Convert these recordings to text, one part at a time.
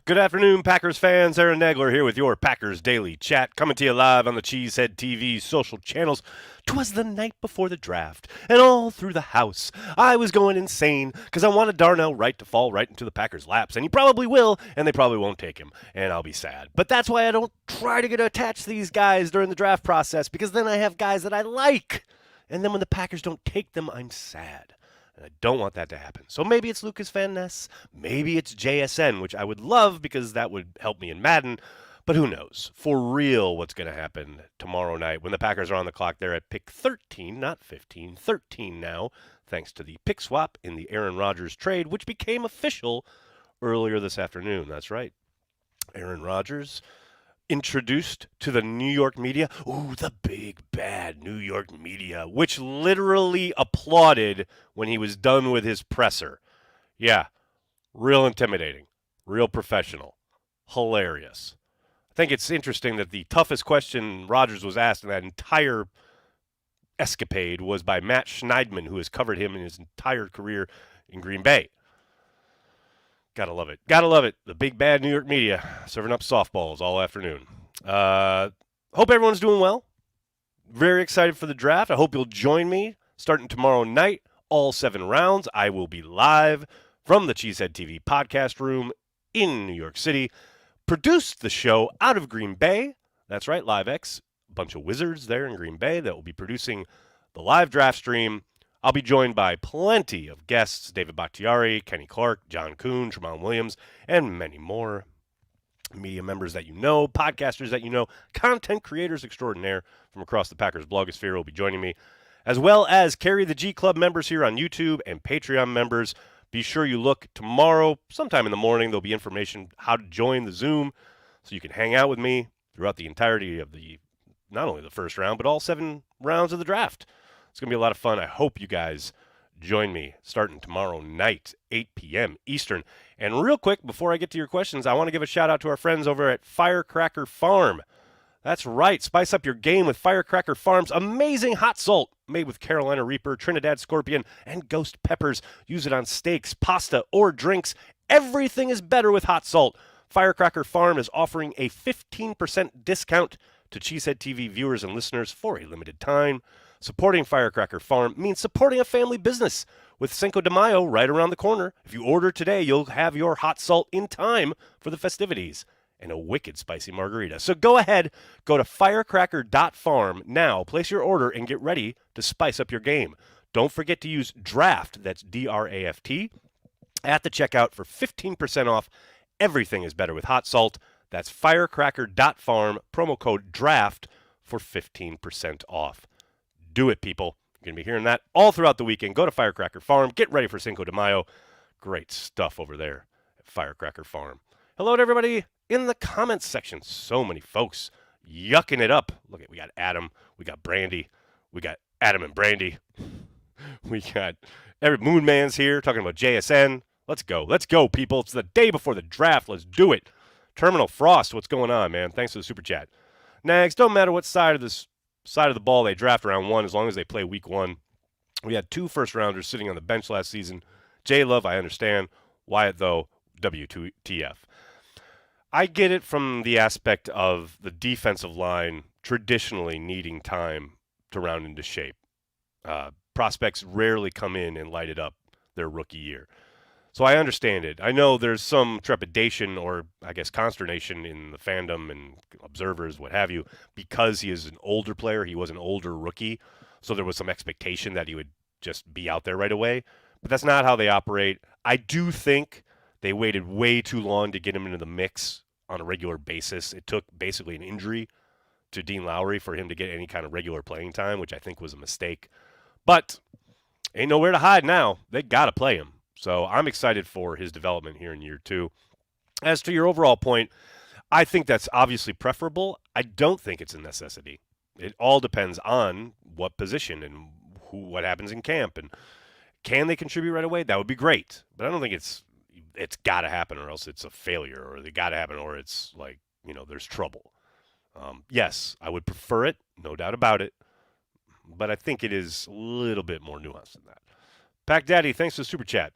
Good afternoon, Packers fans. Aaron Nagler here with your Packers Daily Chat, coming to you live on the Cheesehead TV social channels. 'Twas the night before the draft, and all through the house I was going insane because I wanted Darnell Wright to fall right into the Packers' laps, and he probably will, and they probably won't take him, and I'll be sad. But that's why I don't try to get attached to these guys during the draft process, because then I have guys that I like, and then when the Packers don't take them, I'm sad. And I don't want that to happen. So maybe it's Lucas Van Ness. Maybe it's JSN, which I would love because that would help me in Madden. But who knows? For real, what's going to happen tomorrow night when the Packers are on the clock there at pick 13, not 15, 13 now, thanks to the pick swap in the Aaron Rodgers trade, which became official earlier this afternoon. That's right. Aaron Rodgers introduced to the New York media. Ooh, the big bad New York media, which literally applauded when he was done with his presser. Yeah, real intimidating, real professional, hilarious. I think it's interesting that the toughest question Rodgers was asked in that entire escapade was by Matt Schneidman, who has covered him in his entire career in Green Bay. Gotta love it. Gotta love it. The big bad New York media serving up softballs all afternoon. Hope everyone's doing well. Very excited for the draft. I hope you'll join me starting tomorrow night, all 7 rounds. I will be live from the Cheesehead TV podcast room in New York City. Produced the show out of Green Bay. That's right, LiveX. A bunch of wizards there in Green Bay that will be producing the live draft stream. I'll be joined by plenty of guests, David Bakhtiari, Kenny Clark, John Kuhn, Tramon Williams, and many more. Media members that you know, podcasters that you know, content creators extraordinaire from across the Packers blogosphere will be joining me, as well as Carry the G Club members here on YouTube and Patreon members. Be sure you look tomorrow, sometime in the morning. There'll be information how to join the Zoom so you can hang out with me throughout the entirety of not only the first round, but all 7 rounds of the draft. It's going to be a lot of fun. I hope you guys join me starting tomorrow night, 8 p.m. Eastern. And real quick, before I get to your questions, I want to give a shout out to our friends over at Firecracker Farm. That's right. Spice up your game with Firecracker Farm's amazing hot salt made with Carolina Reaper, Trinidad Scorpion, and Ghost Peppers. Use it on steaks, pasta, or drinks. Everything is better with hot salt. Firecracker Farm is offering a 15% discount to Cheesehead TV viewers and listeners for a limited time. Supporting Firecracker Farm means supporting a family business. With Cinco de Mayo right around the corner, if you order today, you'll have your hot salt in time for the festivities and a wicked spicy margarita. So go ahead, go to firecracker.farm now, place your order, and get ready to spice up your game. Don't forget to use DRAFT, that's D-R-A-F-T, at the checkout for 15% off. Everything is better with hot salt. That's firecracker.farm, promo code DRAFT for 15% off. Do it, people. You're going to be hearing that all throughout the weekend. Go to Firecracker Farm. Get ready for Cinco de Mayo. Great stuff over there at Firecracker Farm. Hello to everybody in the comments section. So many folks yucking it up. Look, we got Adam. We got Brandy. We got Adam and Brandy. We got Moon Man's here talking about JSN. Let's go. Let's go, people. It's the day before the draft. Let's do it. Terminal Frost, what's going on, man? Thanks for the super chat. Nags, don't matter what side of the ball they draft round 1 as long as they play week 1. We had 2 first-rounders sitting on the bench last season. J-Love, I understand. Wyatt, though, WTF. I get it from the aspect of the defensive line traditionally needing time to round into shape. Prospects rarely come in and light it up their rookie year. So I understand it. I know there's some trepidation or, I guess, consternation in the fandom and observers, what have you, because he is an older player. He was an older rookie. So there was some expectation that he would just be out there right away. But that's not how they operate. I do think they waited way too long to get him into the mix on a regular basis. It took basically an injury to Dean Lowry for him to get any kind of regular playing time, which I think was a mistake. But ain't nowhere to hide now. They got to play him. So I'm excited for his development here in year 2. As to your overall point, I think that's obviously preferable. I don't think it's a necessity. It all depends on what position and what happens in camp. And can they contribute right away? That would be great. But I don't think it's got to happen or else it's a failure, or they got to happen or it's like, there's trouble. Yes, I would prefer it, no doubt about it. But I think it is a little bit more nuanced than that. Pack Daddy, thanks for the super chat.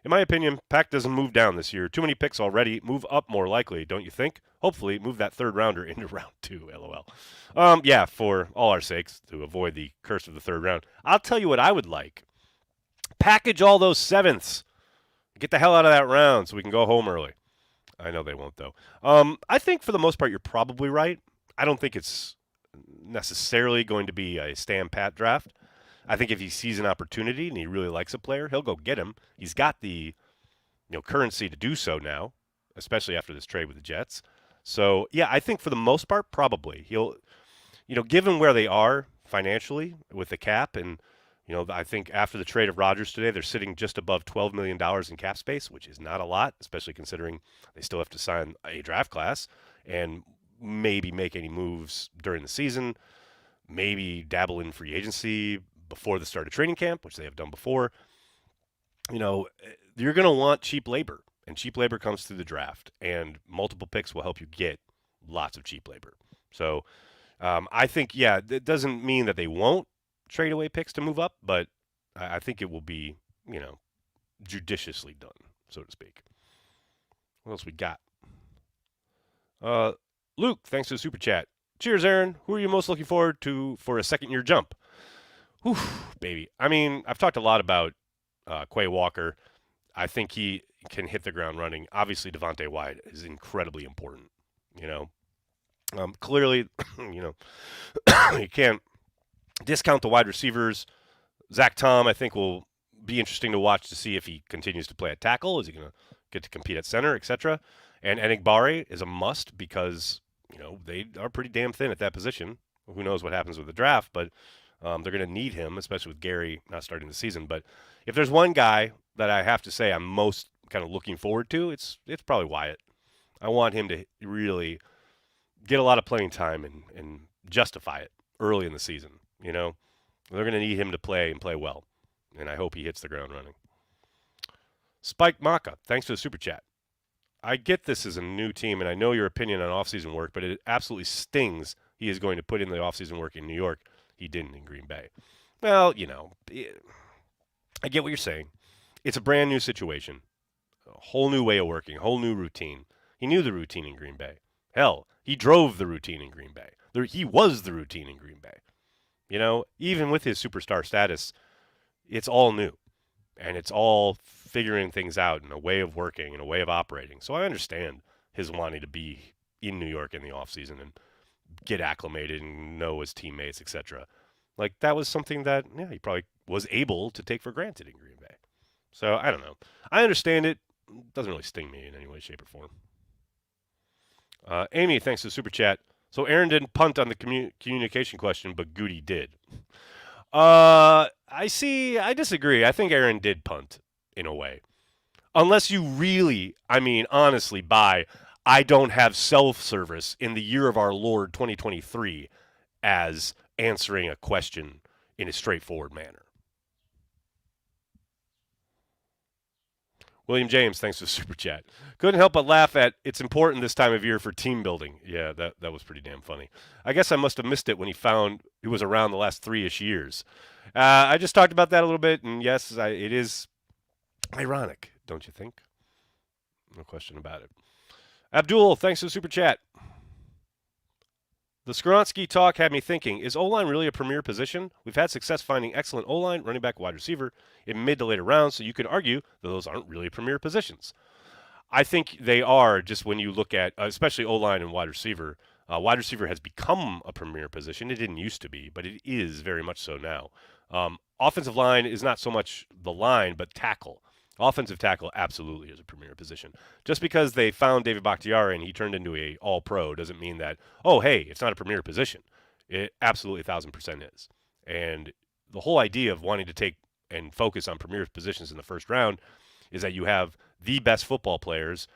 In my opinion, Pack doesn't move down this year. Too many picks already. Move up more likely, don't you think? Hopefully, move that third rounder into round 2, lol. Yeah, for all our sakes, to avoid the curse of the third round. I'll tell you what I would like. Package all those sevenths. Get the hell out of that round so we can go home early. I know they won't, though. I think for the most part, you're probably right. I don't think it's necessarily going to be a stand pat draft. I think if he sees an opportunity and he really likes a player, he'll go get him. He's got the currency to do so now, especially after this trade with the Jets. So yeah, I think for the most part, probably he'll, given where they are financially with the cap, and I think after the trade of Rodgers today, they're sitting just above $12 million in cap space, which is not a lot, especially considering they still have to sign a draft class and maybe make any moves during the season, maybe dabble in free agency before the start of training camp, which they have done before. You're going to want cheap labor, and cheap labor comes through the draft, and multiple picks will help you get lots of cheap labor. So I think, yeah, it doesn't mean that they won't trade away picks to move up, but I think it will be, judiciously done, so to speak. What else we got? Luke, thanks for the super chat. Cheers, Aaron. Who are you most looking forward to for a second-year jump? Whew, baby. I mean, I've talked a lot about Quay Walker. I think he can hit the ground running. Obviously, Devontae Wyatt is incredibly important. Clearly, you can't discount the wide receivers. Zach Tom, I think, will be interesting to watch to see if he continues to play at tackle. Is he going to get to compete at center, etc.? And Enigbare is a must because, they are pretty damn thin at that position. Who knows what happens with the draft, but they're going to need him, especially with Gary not starting the season. But if there's one guy that I have to say I'm most kind of looking forward to, it's probably Wyatt. I want him to really get a lot of playing time and justify it early in the season. They're going to need him to play and play well, and I hope he hits the ground running. Spike Maka, thanks for the super chat. I get this is a new team, and I know your opinion on offseason work, but it absolutely stings he is going to put in the offseason work in New York. He didn't in Green Bay. Well, I get what you're saying. It's a brand new situation, a whole new way of working, a whole new routine. He knew the routine in Green Bay. Hell, he drove the routine in Green Bay. He was the routine in Green Bay. Even with his superstar status, it's all new. And it's all figuring things out in a way of working and a way of operating. So I understand his wanting to be in New York in the offseason and get acclimated and know his teammates, etc. Like, that was something that, he probably was able to take for granted in Green Bay. So, I don't know. I understand it. It doesn't really sting me in any way, shape, or form. Amy, thanks for the super chat. So, Aaron didn't punt on the communication question, but Goody did. I disagree. I think Aaron did punt in a way. Unless you really, honestly, buy I don't have self-service in the year of our Lord 2023 as answering a question in a straightforward manner. William James, thanks for the super chat. Couldn't help but laugh at it's important this time of year for team building. Yeah, that was pretty damn funny. I guess I must have missed it when he found he was around the last 3-ish years. I just talked about that a little bit, and yes, it is ironic, don't you think? No question about it. Abdul, thanks for the super chat. The Skronsky talk had me thinking, is O-line really a premier position? We've had success finding excellent O-line, running back, wide receiver in mid to later rounds, so you could argue that those aren't really premier positions. I think they are, just when you look at, especially O-line and wide receiver. Wide receiver has become a premier position. It didn't used to be, but it is very much so now. Offensive line is not so much the line, but tackle. Offensive tackle absolutely is a premier position. Just because they found David Bakhtiari and he turned into a all-pro doesn't mean that, oh, hey, it's not a premier position. It absolutely 1,000% is. And the whole idea of wanting to take and focus on premier positions in the first round is that you have the best football players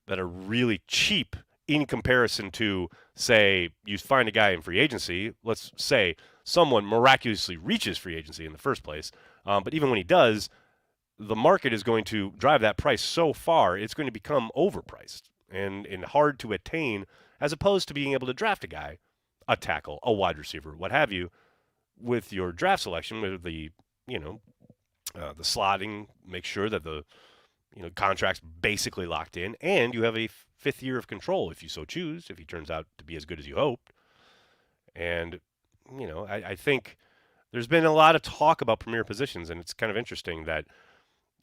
that are really cheap in comparison to, say, you find a guy in free agency. Let's say someone miraculously reaches free agency in the first place. But even when he does, the market is going to drive that price so far, it's going to become overpriced and hard to attain, as opposed to being able to draft a guy, a tackle, a wide receiver, what have you, with your draft selection, with the, the slotting, make sure that the contracts basically locked in, and you have a fifth year of control if you so choose, if he turns out to be as good as you hoped. And, I think there's been a lot of talk about premier positions, and it's kind of interesting that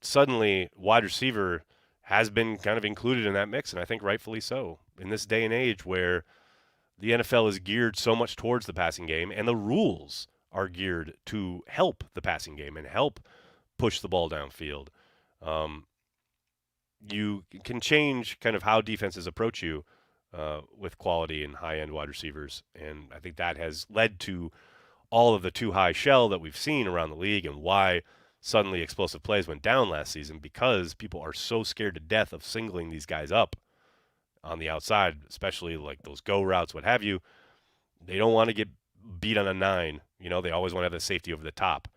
suddenly wide receiver has been kind of included in that mix, and I think rightfully so. In this day and age where the NFL is geared so much towards the passing game, and the rules are geared to help the passing game and help push the ball downfield. You can change kind of how defenses approach you with quality and high-end wide receivers, and I think that has led to all of the too high shell that we've seen around the league, and why suddenly explosive plays went down last season, because people are so scared to death of singling these guys up on the outside, especially like those go routes, what have you. They don't want to get beat on a 9. They always want to have the safety over the top.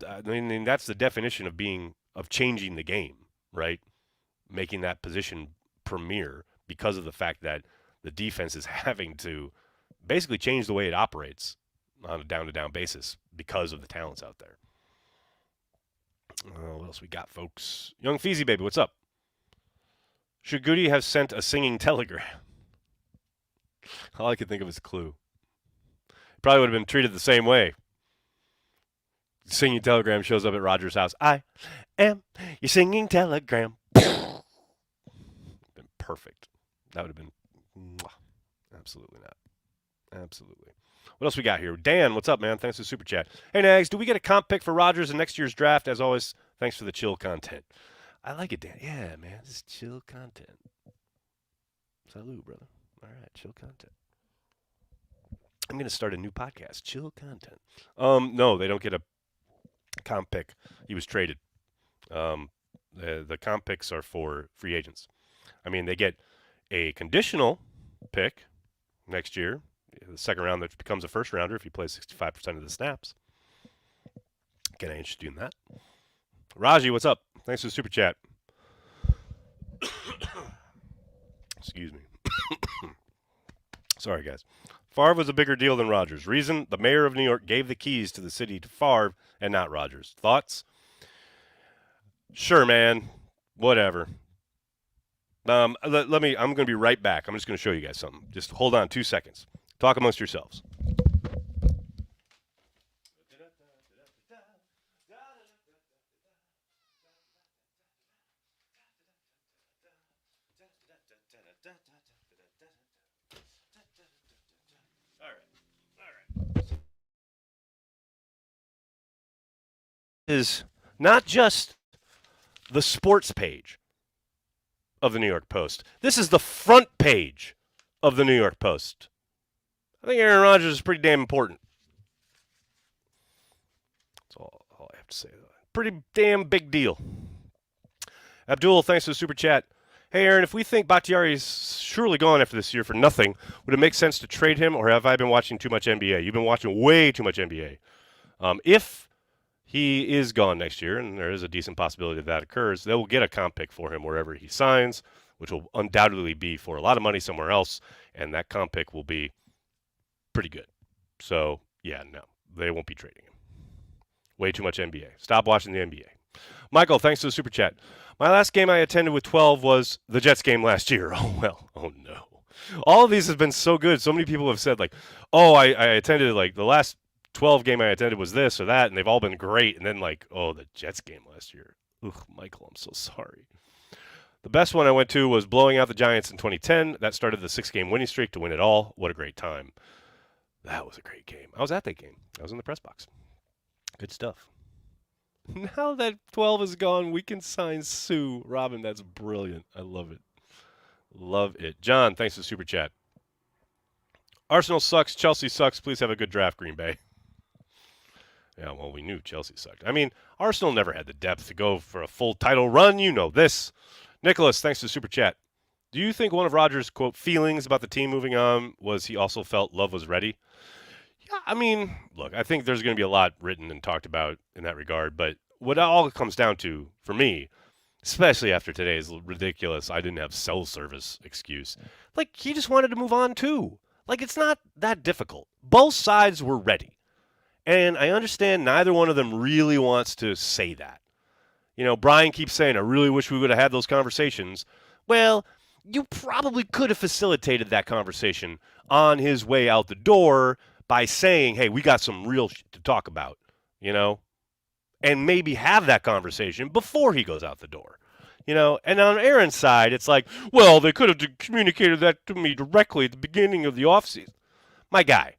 I mean, that's the definition of changing the game, right? Making that position premier because of the fact that the defense is having to basically change the way it operates on a down-to-down basis because of the talents out there. What else we got, folks? Young Feezy Baby, what's up? Should Goody have sent a singing telegram? All I could think of is Clue. Probably would have been treated the same way. Singing telegram shows up at Rodgers' house. I am your singing telegram. Been perfect. That would have been absolutely not. Absolutely. What else we got here? Dan, what's up, man? Thanks for the super chat. Hey, Nags, do we get a comp pick for Rodgers in next year's draft? As always, thanks for the chill content. I like it, Dan. Yeah, man, this is chill content. Salute, brother. All right, chill content. I'm going to start a new podcast, Chill Content. No, they don't get a comp pick. He was traded. The comp picks are for free agents. I mean, they get a conditional pick next year, the second round that becomes a first rounder if he plays 65% of the snaps. Kind of interested in that. Raji, what's up? Thanks for the super chat. Excuse me. Sorry, guys. Favre was a bigger deal than Rodgers. Reason, the mayor of New York gave the keys to the city to Favre and not Rodgers. Thoughts? Sure, man. Whatever. I'm going to be right back. I'm just going to show you guys something. Just hold on 2 seconds. Talk amongst yourselves. Is not just the sports page of the New York Post. This is the front page of the New York Post. I think Aaron Rodgers is pretty damn important. That's all I have to say. Pretty damn big deal. Abdul, thanks for the super chat. Hey, Aaron, if we think Bakhtiari is surely gone after this year for nothing, would it make sense to trade him, or have I been watching too much NBA? You've been watching way too much NBA. If he is gone next year, and there is a decent possibility that occurs, they will get a comp pick for him wherever he signs, which will undoubtedly be for a lot of money somewhere else, and that comp pick will be pretty good. So, yeah, no, they won't be trading him. Way too much NBA. Stop watching the NBA. Michael, thanks for the super chat. My last game I attended with 12 was the Jets game last year. Oh, well. Oh, no. All of these have been so good. So many people have said, like, oh, I attended, like, the last 12 game I attended was this or that, and they've all been great. And then, like, oh, the Jets game last year. Ugh, Michael, I'm so sorry. The best one I went to was blowing out the Giants in 2010. That started the 6-game winning streak to win it all. What a great time. That was a great game. I was at that game. I was in the press box. Good stuff. Now that 12 is gone, we can sign Sue. Robin, that's brilliant. I love it. Love it. John, thanks for the super chat. Arsenal sucks. Chelsea sucks. Please have a good draft, Green Bay. Yeah, well, we knew Chelsea sucked. I mean, Arsenal never had the depth to go for a full title run. You know this. Nicholas, thanks for the super chat. Do you think one of Rodgers' quote feelings about the team moving on was he also felt love was ready? Yeah, I mean, look, I think there's going to be a lot written and talked about in that regard, but what it all comes down to, for me, especially after today's ridiculous I didn't have cell service excuse, like, he just wanted to move on too. Like, it's not that difficult. Both sides were ready. And I understand neither one of them really wants to say that. Brian keeps saying, I really wish we would have had those conversations. Well, you probably could have facilitated that conversation on his way out the door by saying, hey, we got some real shit to talk about, and maybe have that conversation before he goes out the door. And on Aaron's side, it's like, well, they could have communicated that to me directly at the beginning of the offseason. My guy,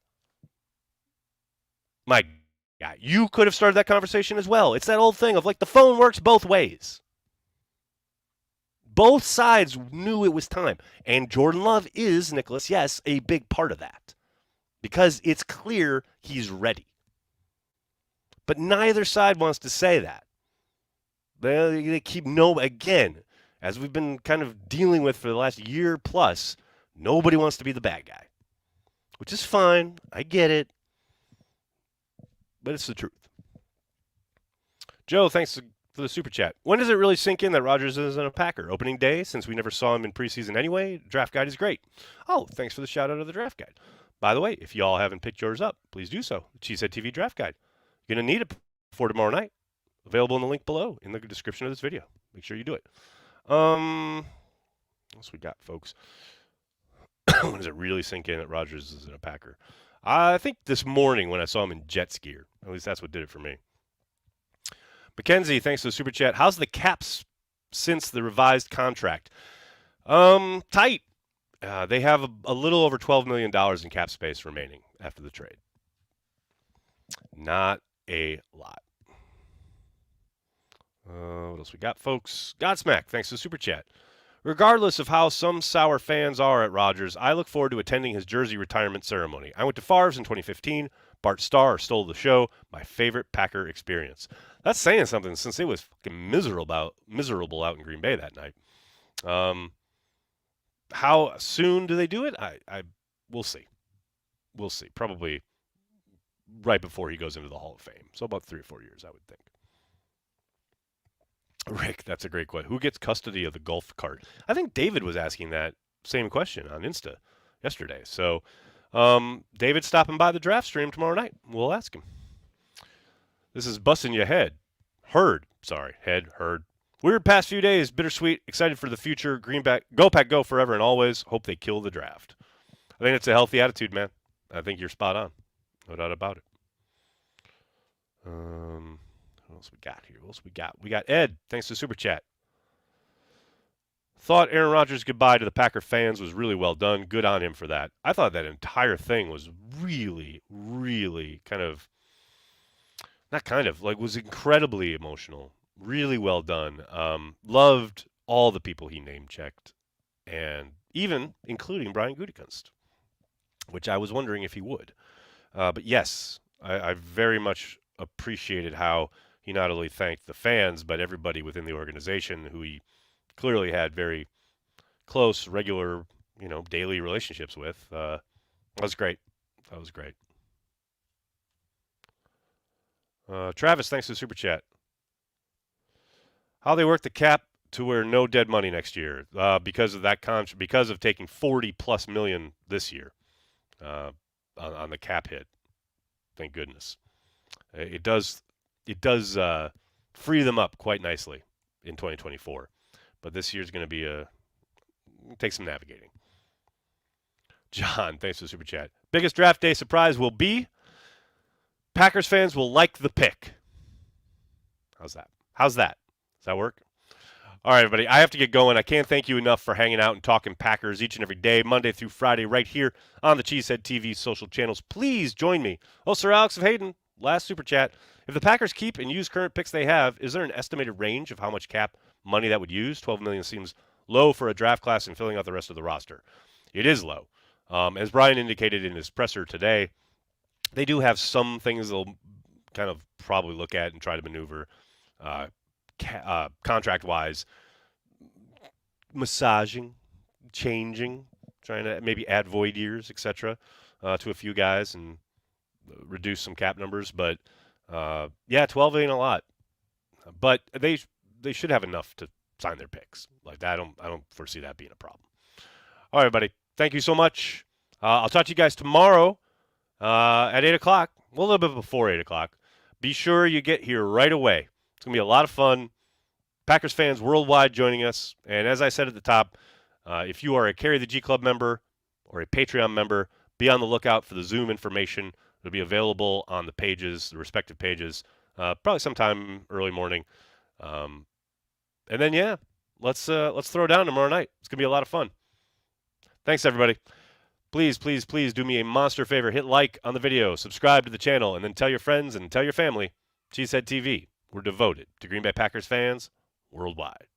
you could have started that conversation as well. It's that old thing of like the phone works both ways. Both sides knew it was time. And Jordan Love is, Nicholas, yes, a big part of that. Because it's clear he's ready. But neither side wants to say that. They keep again, as we've been kind of dealing with for the last year plus, nobody wants to be the bad guy. Which is fine. I get it. But it's the truth. Joe, thanks for the super chat. When does it really sink in that Rodgers isn't a Packer? Opening day, since we never saw him in preseason anyway. Draft guide is great. Oh, thanks for the shout out of the draft guide. By the way, if y'all haven't picked yours up, please do so. The Cheesehead TV draft guide. You're going to need it before tomorrow night. Available in the link below in the description of this video. Make sure you do it. What else we got, folks? When does it really sink in that Rodgers isn't a Packer? I think this morning when I saw him in Jets gear. At least that's what did it for me. Mackenzie, thanks for the super chat. How's the caps since the revised contract? Tight. They have a little over $12 million in cap space remaining after the trade. Not a lot. What else we got, folks? Godsmack, thanks for the super chat. Regardless of how some sour fans are at Rodgers, I look forward to attending his jersey retirement ceremony. I went to Favre's in 2015. Bart Starr stole the show. My favorite Packer experience. That's saying something since it was fucking miserable out in Green Bay that night. How soon do they do it? We'll see. We'll see. Probably right before he goes into the Hall of Fame. So about 3 or 4 years, I would think. Rick, that's a great question. Who gets custody of the golf cart? I think David was asking that same question on Insta yesterday. So David's stopping by the draft stream tomorrow night. We'll ask him. This is busting your head. Heard. Weird past few days, bittersweet, excited for the future. Greenback, go Pack, go forever and always. Hope they kill the draft. I think it's a healthy attitude, man. I think you're spot on. No doubt about it. What else we got here? We got Ed. Thanks to Super Chat. Thought Aaron Rodgers' goodbye to the Packer fans was really well done. Good on him for that. I thought that entire thing was really, really was incredibly emotional. Really well done. Loved all the people he name-checked, and even including Brian Gutekunst, which I was wondering if he would. But yes, I very much appreciated how he not only thanked the fans, but everybody within the organization who he clearly had very close, regular, daily relationships with. That was great. Travis, thanks for the super chat. How they work the cap to where no dead money next year because of that because of taking $40+ million this year on the cap hit. Thank goodness. It does free them up quite nicely in 2024. But this year's going to be take some navigating. John, thanks for the super chat. Biggest draft day surprise will be Packers fans will like the pick. How's that? Does that work? All right, everybody. I have to get going. I can't thank you enough for hanging out and talking Packers each and every day, Monday through Friday, right here on the Cheesehead TV social channels. Please join me. Oh, Sir Alex of Hayden, last super chat. If the Packers keep and use current picks they have, is there an estimated range of how much cap money that would use? $12 million seems low for a draft class and filling out the rest of the roster. It is low. As Brian indicated in his presser today, they do have some things they'll kind of probably look at and try to maneuver contract-wise, massaging, changing, trying to maybe add void years, etc., to a few guys and reduce some cap numbers. But 12 ain't a lot. But they should have enough to sign their picks. Like that, I don't foresee that being a problem. All right, everybody. Thank you so much. I'll talk to you guys tomorrow at 8 o'clock. Well, a little bit before 8 o'clock. Be sure you get here right away. It's going to be a lot of fun. Packers fans worldwide joining us. And as I said at the top, if you are a Carry the G Club member or a Patreon member, be on the lookout for the Zoom information. It'll be available on the pages, the respective pages, probably sometime early morning. And then, yeah, let's throw down tomorrow night. It's going to be a lot of fun. Thanks, everybody. Please, please, please do me a monster favor. Hit like on the video, subscribe to the channel, and then tell your friends and tell your family. Cheesehead TV. We're devoted to Green Bay Packers fans worldwide.